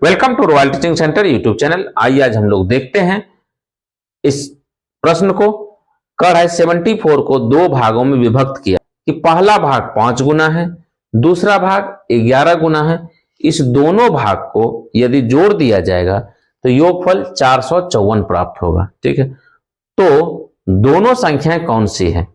Welcome to royal teaching centre YouTube channel. आइए आज हम लोग देखते हैं इस प्रश्न को। कर है 74 को दो भागों में विभक्त किया कि पहला भाग 5 गुना है, दूसरा भाग 11 गुना है। इस दोनों भाग को यदि जोड़ दिया जाएगा तो योगफल 454 प्राप्त होगा। ठीक है, तो दोनों संख्याएं कौन सी है,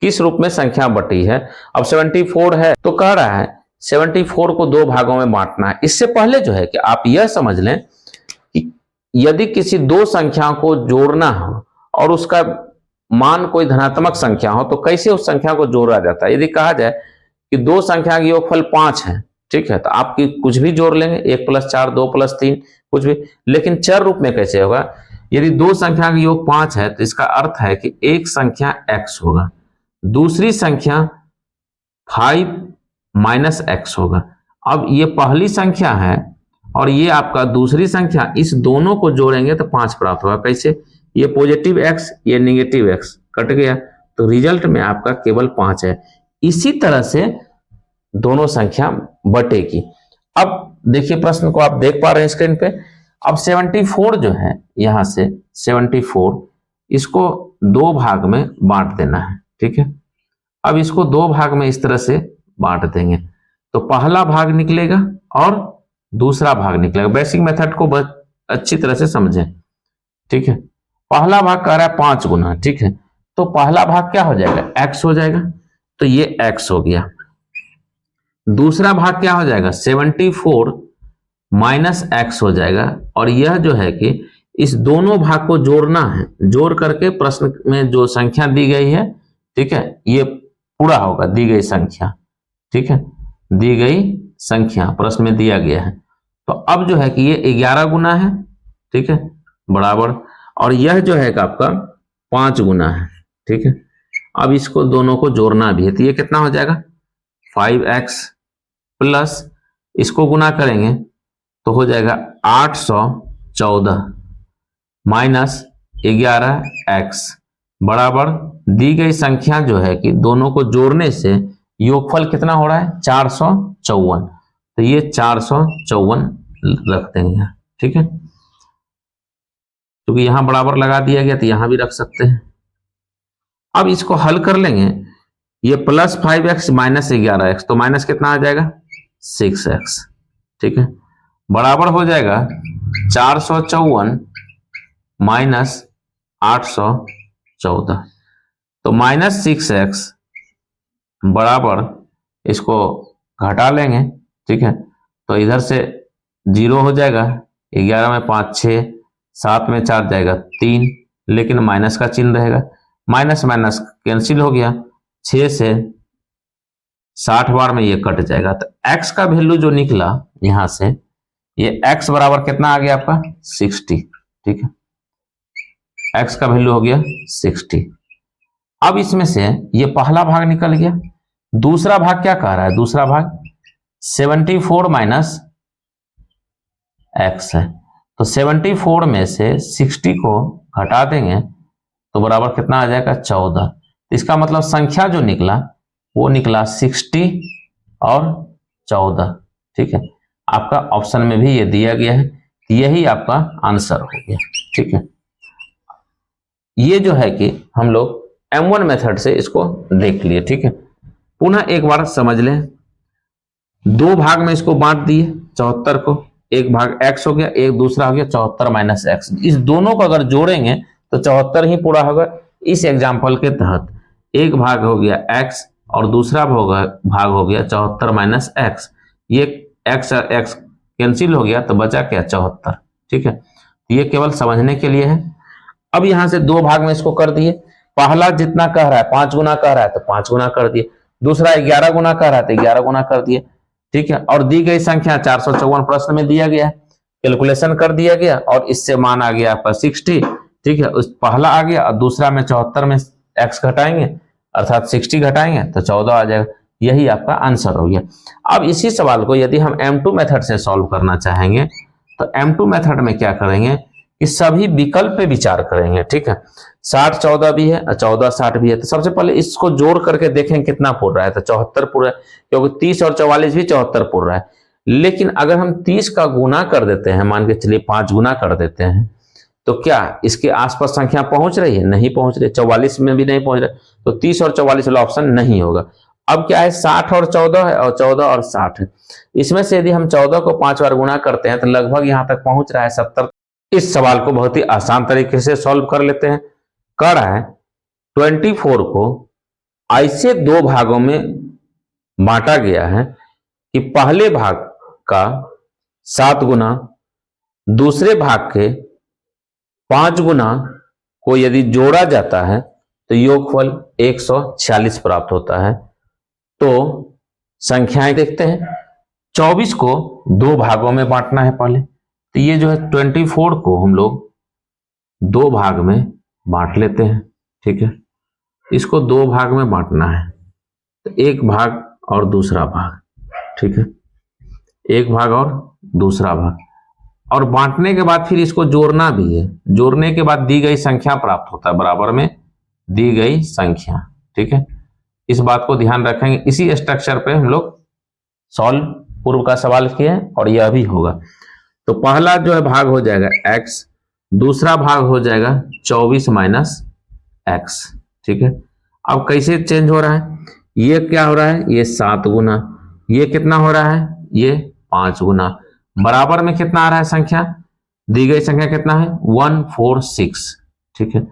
किस रूप में संख्या बटी है। अब 74 है तो कह रहा है 74 को दो भागों में बांटना है। इससे पहले जो है कि आप यह समझ लें कि यदि किसी दो संख्याओं को जोड़ना हो और उसका मान कोई धनात्मक संख्या हो तो कैसे उस संख्या को जोड़ा जाता है। यदि कहा जाए कि दो संख्या का योगफल 5 है, ठीक है, तो आप कुछ भी जोड़ लेंगे, 1 + 4 2 + 3 कुछ भी, लेकिन चर रूप में कैसे होगा। यदि दो संख्या का योग 5 है तो इसका अर्थ है कि एक संख्या x होगा, दूसरी संख्या 5 - x होगा। अब ये पहली संख्या है और ये आपका दूसरी संख्या, इस दोनों को जोड़ेंगे तो 5 प्राप्त होगा। कैसे, ये पॉजिटिव x ये नेगेटिव x कट गया तो रिजल्ट में आपका केवल 5 है। इसी तरह से दोनों संख्या बटेगी। अब देखिए प्रश्न को आप देख पा रहे हैं स्क्रीन पे। अब 74 जो है, यहां से 74 इसको दो भाग में बांट देना है। ठीक है, अब इसको दो भाग में इस तरह से बांट देंगे तो पहला भाग निकलेगा और दूसरा भाग निकलेगा। बेसिक मेथड को अच्छी तरह से समझें। ठीक है, पहला भाग कह रहा है 5 गुना, ठीक है, तो पहला भाग क्या हो जाएगा, x हो जाएगा, तो ये x हो गया। दूसरा भाग क्या हो जाएगा, 74 - x हो जाएगा। और यह जो है कि इस दोनों भाग को जोड़ना है, जोड़ करके प्रश्न में जो संख्या दी गई है, ठीक है, ये पूरा होगा, दी गई संख्या। ठीक है, दी गई संख्या प्रश्न में दिया गया है। तो अब जो है कि ये 11 गुना है, ठीक है, बराबर, और यह जो है कि आपका 5 गुना है। ठीक है, अब इसको दोनों को जोड़ना भी है तो ये कितना हो जाएगा, 5x प्लस इसको गुना करेंगे तो हो जाएगा 814 माइनस 11x बराबर दी गई संख्या जो है कि दोनों को जोड़ने से योगफल कितना हो रहा है, 454। तो ये 454 रख देंगे। ठीक है, क्योंकि यहां बराबर लगा दिया गया तो यहां भी रख सकते हैं। अब इसको हल कर लेंगे, ये प्लस 5x माइनस 11x तो माइनस कितना आ जाएगा, 6x। ठीक है, बराबर हो जाएगा 454 माइनस 814 तो -6x बराबर, इसको घटा लेंगे। ठीक है, तो इधर से 0 हो जाएगा, 11 में 5 6, 7 में 4 जाएगा 3, लेकिन माइनस का चिन्ह रहेगा, माइनस माइनस कैंसिल हो गया, 6 से 60 बार में ये कट जाएगा। तो x का वैल्यू जो निकला यहां से, ये x बराबर कितना आ गया आपका, 60। ठीक है, x का वैल्यू हो गया 60। अब इसमें से ये पहला भाग निकल गया, दूसरा भाग क्या कह रहा है, दूसरा भाग 74 माइनस x है, तो 74 में से 60 को घटा देंगे तो बराबर कितना आ जाएगा, 14। इसका मतलब संख्या जो निकला वो निकला 60 और 14। ठीक है, आपका ऑप्शन में भी ये दिया गया है, यही आपका आंसर हो गया। ठीक है, ये जो है कि हम लोग M1 मेथड से इसको देख लिए। ठीक है, पुनः एक बार समझ लें, दो भाग में इसको बांट दिए 74 को, एक भाग x हो गया, एक दूसरा हो गया 74 - x। इस दोनों को अगर जोड़ेंगे तो 74 ही पूरा होगा। इस एग्जाम्पल के तहत एक भाग हो गया x और दूसरा भाग हो गया 74 - x। ये x कैंसिल हो गया तो बचा क्या, 74। ठीक है, ये केवल समझने के लिए है। अब यहां से दो भाग में इसको कर दिए, पहला जितना कह रहा है 5 गुना कह रहा है तो 5 गुना कर दिए, दूसरा 11 गुना कह रहा है तो 11 गुना कर दिए। ठीक है, और दी गई संख्या 454 प्रश्न में दिया गया है, कैलकुलेशन कर दिया गया और इससे मान आ गया आपका 60। ठीक है, उस पहला आ गया और दूसरा में 74 में x घटाएंगे अर्थात 60 घटाएंगे तो 14 आ जाएगा। यही आपका आंसर हो गया। अब इसी सवाल को यदि हम M2 मेथड से सॉल्व करना चाहेंगे तो M2 मेथड में क्या करेंगे कि सभी विकल्प पे विचार करेंगे। ठीक है, 60 14 भी है और 14 60 भी है, तो सबसे पहले इसको जोड़ करके देखें कितना पूर रहा है, तो 74 पूरा है, क्योंकि 30 और 44 भी 74 पूर रहा है। लेकिन अगर हम 30 का गुना कर देते हैं, मान के चलिए 5 गुना कर देते हैं, तो क्या इसके आसपास संख्या पहुंच रही है? नहीं पहुंच रही। 44 में भी नहीं पहुंच रहा, तो 30 और 44 वाला ऑप्शन नहीं होगा। अब क्या है, 60 और 14 है, और 14 और 60 है। इसमें से यदि हम 14 को 5 बार गुना करते हैं तो लगभग यहां तक पहुंच रहा है 70। इस सवाल को बहुत ही आसान तरीके से सॉल्व कर लेते हैं। कह रहा है 24 को ऐसे 2 भागों में बांटा गया है कि पहले भाग का 7 गुना, दूसरे भाग के 5 गुना को यदि जोड़ा जाता है तो योगफल 146 प्राप्त होता है। तो संख्याएं देखते हैं। 24 को 2 भागों में बांटना है पहले, तो ये जो है 24 को हम लोग 2 भाग में बांट लेते हैं। ठीक है, इसको 2 भाग में बांटना है, तो एक भाग और दूसरा भाग। ठीक है, एक भाग और दूसरा भाग, और बांटने के बाद फिर इसको जोड़ना भी है। जोड़ने के बाद दी गई संख्या प्राप्त होता है, बराबर में दी गई संख्या। ठीक है, इस बात को ध्यान रखेंगे। इसी स्ट्रक्चर पे हम लोग सॉल्व पूर्व का सवाल किए हैं और यह भी होगा। तो पहला जो है भाग हो जाएगा x, दूसरा भाग हो जाएगा 24 माइनस x। ठीक है, अब कैसे चेंज हो रहा है, ये क्या हो रहा है, ये 7 गुना, ये कितना हो रहा है, ये 5 गुना, बराबर में कितना आ रहा है संख्या, दी गई संख्या कितना है 146। ठीक है,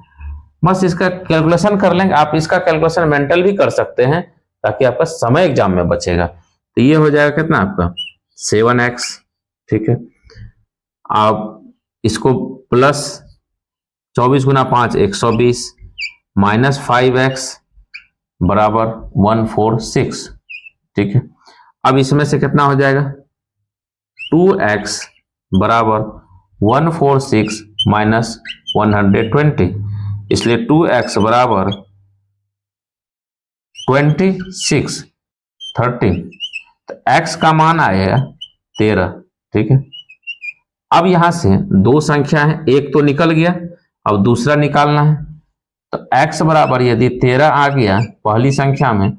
बस इसका कैलकुलेशन कर लेंगे। आप इसका कैलकुलेशन मेंटल भी कर सकते हैं ताकि आपका समय एग्जाम में बचेगा। तो ये हो जाएगा कितना आपका 7x। ठीक है, आप इसको प्लस 24 गुना 5 120 माइनस 5x बराबर 146। ठीक है, अब इसमें से कितना हो जाएगा 2x बराबर 146 माइनस 120, इसलिए 2x बराबर 26 13, तो x का मान आएगा 13। ठीक है, अब यहां से 2 संख्या है, एक तो निकल गया, अब दूसरा निकालना है। तो x बराबर यदि 13 आ गया पहली संख्या में,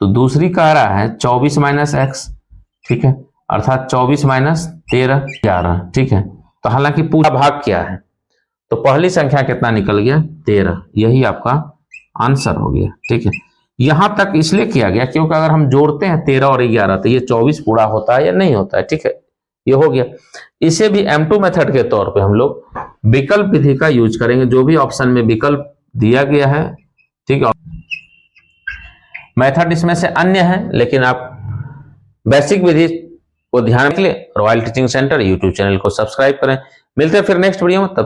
तो दूसरी कह रहा है 24 माइनस x। ठीक है, अर्थात 24 माइनस 13 11। ठीक है, तो हालांकि पूरा भाग क्या है, तो पहली संख्या कितना निकल गया 13, यही आपका आंसर हो गया। ठीक है, यहां तक इसलिए किया गया क्योंकि अगर हम जोड़ते हैं 13 और 11 तो ये 24 पूरा होता है या नहीं होता है। ठीक है, ये हो गया। इसे भी M2 मेथड के तौर पे हम लोग विकल्प विधि का यूज करेंगे, जो भी ऑप्शन में विकल्प दिया गया है। ठीक है, मेथड इसमें से अन्य है, लेकिन आप बेसिक विधि को ध्यान रखिए। Royal teaching centre YouTube channel को सब्सक्राइब करें। मिलते हैं फिर नेक्स्ट वीडियो में, तब